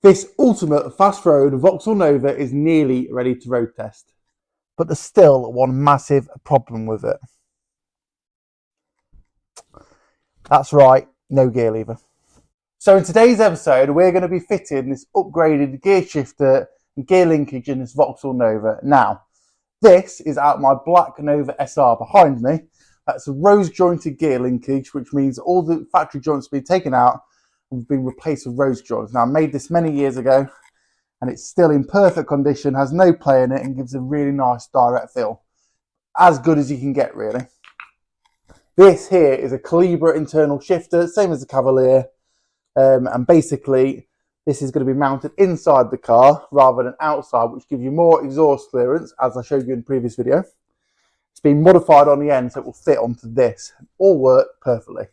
This ultimate fast road Vauxhall Nova is nearly ready to road test. But there's still one massive problem with it. That's right, no gear lever. So in today's episode, we're going to be fitting this upgraded gear shifter and gear linkage in this Vauxhall Nova. Now, this is out my black Nova SR behind me. That's a rose jointed gear linkage, which means all the factory joints have been taken out and been replaced with rose joints. Now, I made this many years ago and it's still in perfect condition, has no play in it and gives a really nice direct feel. As good as you can get, really. This here is a Calibra internal shifter, same as the Cavalier. And basically, this is going to be mounted inside the car rather than outside, which gives you more exhaust clearance, as I showed you in the previous video. It's been modified on the end so it will fit onto this. All work perfectly.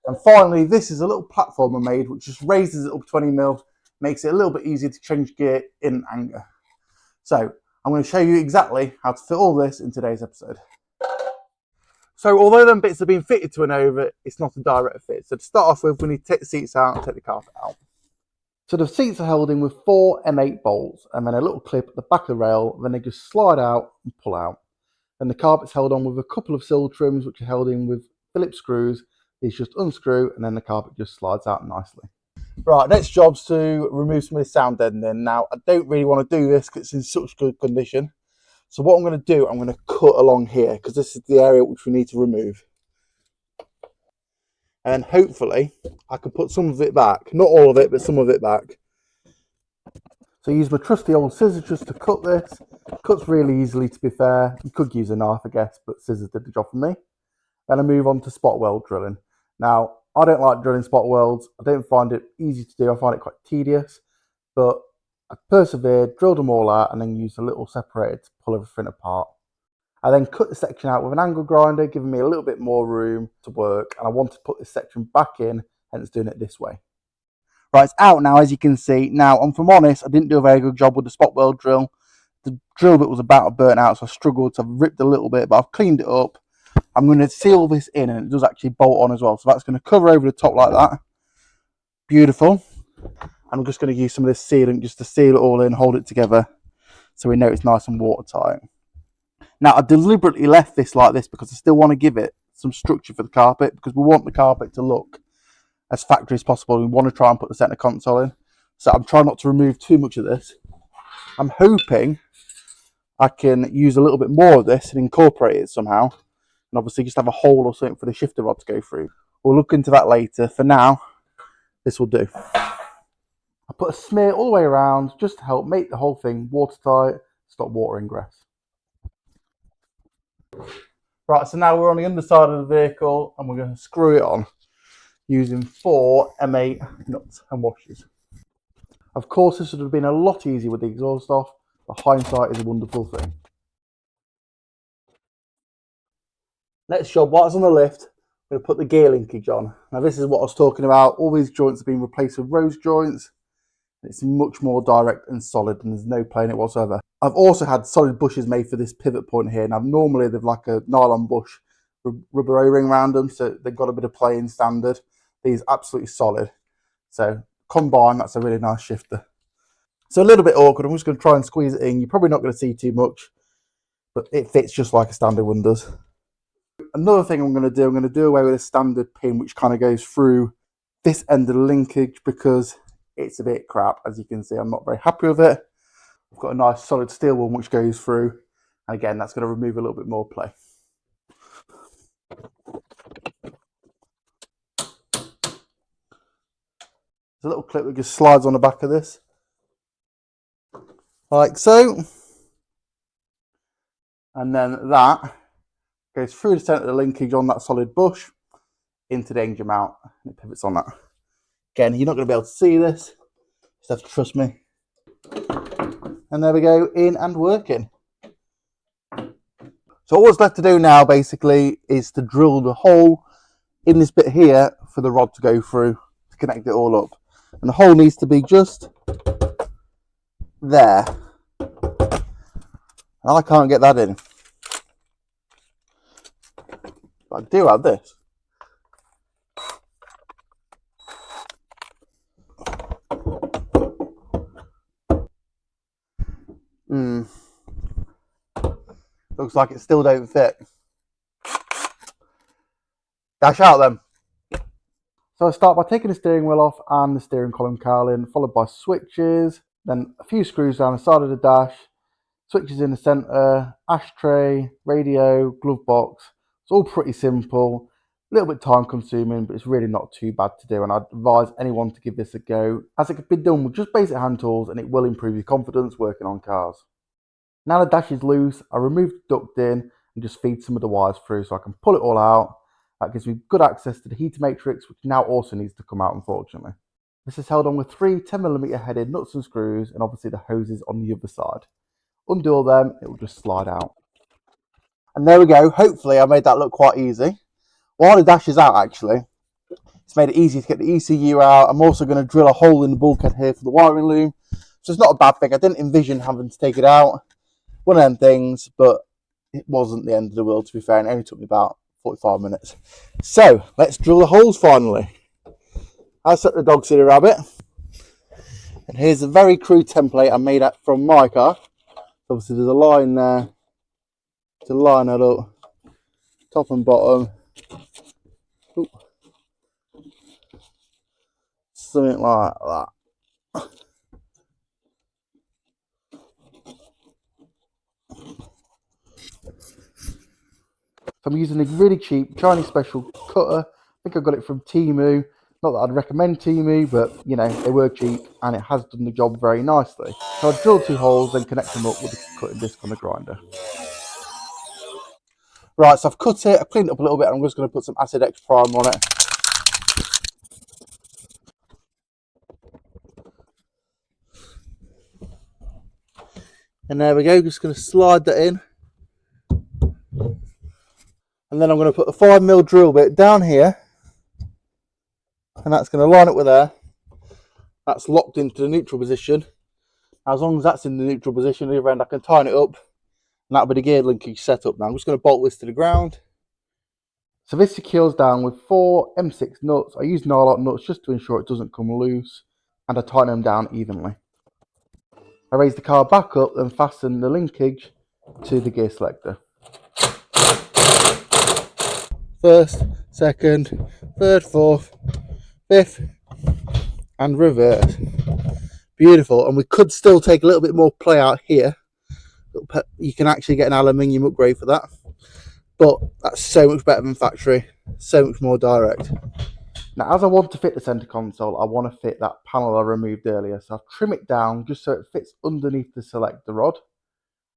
And finally, this is a little platform I made, which just raises it up 20mm, makes it a little bit easier to change gear in anger. So, I'm going to show you exactly how to fit all this in today's episode. So although them bits have been fitted to an Nova, it's not a direct fit. So to start off with, we need to take the seats out and take the carpet out. So the seats are held in with 4 M8 bolts and then a little clip at the back of the rail, then they just slide out and pull out. Then the carpet's held on with a couple of sill trims which are held in with Phillips screws. These just unscrew and then the carpet just slides out nicely. Right, next job's to remove some of the sound deadening. Now I don't really want to do this because it's in such good condition. So what I'm going to do, I'm going to cut along here because this is the area which we need to remove. And hopefully I can put some of it back. Not all of it, but some of it back. So I use my trusty old scissors just to cut this. It cuts really easily, to be fair. You could use a knife, I guess, but scissors did the job for me. Then I move on to spot weld drilling. Now, I don't like drilling spot welds. I don't find it easy to do. I find it quite tedious. But I persevered, drilled them all out, and then used a little separator to pull everything apart. I then cut the section out with an angle grinder, giving me a little bit more room to work, and I want to put this section back in, hence doing it this way. Right, it's out now, as you can see. Now, if I'm honest, I didn't do a very good job with the spot weld drill. The drill bit was about burnt out, so I struggled, so I've ripped a little bit, but I've cleaned it up. I'm going to seal this in, and it does actually bolt on as well, so that's going to cover over the top like that. Beautiful. I'm just going to use some of this sealant just to seal it all in, hold it together, so we know it's nice and watertight. Now, I deliberately left this like this because I still want to give it some structure for the carpet, because we want the carpet to look as factory as possible. We want to try and put the centre console in. So I'm trying not to remove too much of this. I'm hoping I can use a little bit more of this and incorporate it somehow. And obviously just have a hole or something for the shifter rod to go through. We'll look into that later. For now, this will do. I put a smear all the way around just to help make the whole thing watertight, stop water ingress. Right, so now we're on the underside of the vehicle and we're going to screw it on using 4 M8 nuts and washers. Of course, this would have been a lot easier with the exhaust off, but hindsight is a wonderful thing. Next job, while it's on the lift, I'm going to put the gear linkage on. Now this is what I was talking about. All these joints have been replaced with rose joints. It's much more direct and solid and there's no play in it whatsoever. I've also had solid bushes made for this pivot point here. Now normally they've like a nylon bush rubber O-ring around them, so they've got a bit of play in standard. These are absolutely solid. So combined, that's a really nice shifter. So a little bit awkward. I'm just going to try and squeeze it in. You're probably not going to see too much, but it fits just like a standard one does. Another thing I'm going to do away with a standard pin which kind of goes through this end of the linkage because it's a bit crap. As you can see, I'm not very happy with it. I've got a nice solid steel one which goes through, and again that's going to remove a little bit more play. There's a little clip that just slides on the back of this, like so, and then that goes through the centre of the linkage on that solid bush into the engine mount, and it pivots on that. Again, you're not going to be able to see this, just have to trust me. And there we go, in and working. So all that's left to do now basically is to drill the hole in this bit here for the rod to go through to connect it all up. And the hole needs to be just there. And I can't get that in. But I do have this. Looks like it still don't fit. Dash out then. So I start by taking the steering wheel off and the steering column cowling, followed by switches, then a few screws down the side of the dash, switches in the centre, ashtray, radio, glove box. It's all pretty simple, a little bit time consuming, but it's really not too bad to do, and I'd advise anyone to give this a go, as it can be done with just basic hand tools and it will improve your confidence working on cars. Now the dash is loose, I remove the duct in and just feed some of the wires through so I can pull it all out. That gives me good access to the heater matrix, which now also needs to come out, unfortunately. This is held on with 3 10mm headed nuts and screws, and obviously the hoses on the other side. Undo all them, it will just slide out. And there we go. Hopefully I made that look quite easy. While the dash is out, actually, it's made it easy to get the ECU out. I'm also going to drill a hole in the bulkhead here for the wiring loom. So it's not a bad thing. I didn't envision having to take it out. One of them things, but it wasn't the end of the world, to be fair. And it only took me about 45 minutes. So let's drill the holes finally. I set the dog silly rabbit, and here's a very crude template I made up from my car. Obviously there's a line there to line that up, top and bottom. Ooh. Something like that. I'm using a really cheap Chinese special cutter. I think I got it from Temu. Not that I'd recommend Temu, but you know, they were cheap and it has done the job very nicely. So I drilled 2 holes and connect them up with a cutting disc on the grinder. Right, so I've cut it, I've cleaned it up a little bit, and I'm just going to put some Acid X Prime on it. And there we go, just going to slide that in. And then I'm going to put the 5mm drill bit down here, and that's going to line up with there. That's locked into the neutral position. As long as that's in the neutral position, the other end I can tighten it up, and that'll be the gear linkage setup. Now I'm just going to bolt this to the ground. So this secures down with 4 M6 nuts. I use nylon nuts just to ensure it doesn't come loose, and I tighten them down evenly. I raise the car back up and fasten the linkage to the gear selector. First, second, third, fourth, fifth, and reverse. Beautiful. And we could still take a little bit more play out here. You can actually get an aluminium upgrade for that, but that's so much better than factory, so much more direct. Now, as I want to fit the center console, I want to fit that panel I removed earlier, so I've trimmed it down just so it fits underneath the selector rod.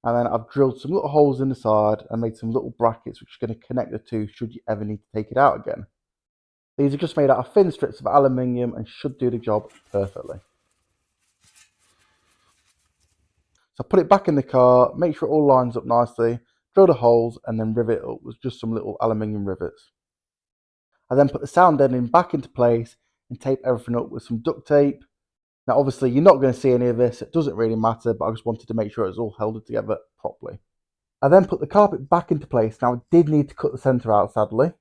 And then I've drilled some little holes in the side and made some little brackets which are going to connect the two should you ever need to take it out again. These are just made out of thin strips of aluminium and should do the job perfectly. So I put it back in the car, make sure it all lines up nicely, drill the holes, and then rivet it up with just some little aluminium rivets. I then put the sound deadening back into place and tape everything up with some duct tape. Now obviously you're not going to see any of this, it doesn't really matter, but I just wanted to make sure it was all held together properly. I then put the carpet back into place. Now I did need to cut the centre out sadly,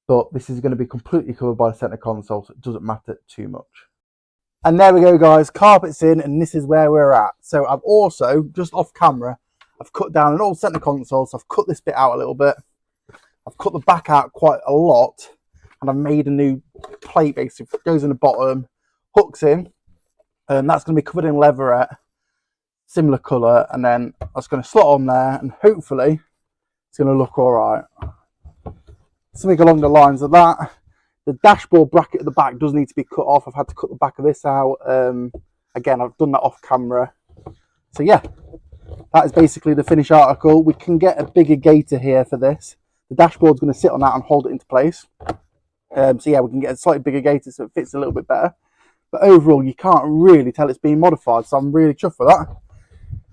but this is going to be completely covered by the centre console, so it doesn't matter too much. And there we go guys, carpet's in and this is where we're at. So I've also, just off camera, I've cut down an old centre console, so I've cut this bit out a little bit. I've cut the back out quite a lot, and I've made a new plate basically, goes in the bottom, hooks in, and that's going to be covered in leatherette, similar colour, and then that's going to slot on there, and hopefully it's going to look all right. Something along the lines of that. The dashboard bracket at the back does need to be cut off. I've had to cut the back of this out. Again, I've done that off camera. So yeah, that is basically the finished article. We can get a bigger gaiter here for this. The dashboard's going to sit on that and hold it into place. So yeah, we can get a slightly bigger gaiter so it fits a little bit better. But overall, you can't really tell it's been modified, so I'm really chuffed with that.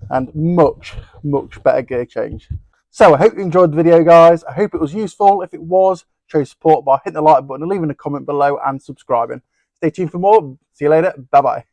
And much, much better gear change. So I hope you enjoyed the video, guys. I hope it was useful. If it was, show support by hitting the like button and leaving a comment below and subscribing. Stay tuned for more. See you later. Bye-bye.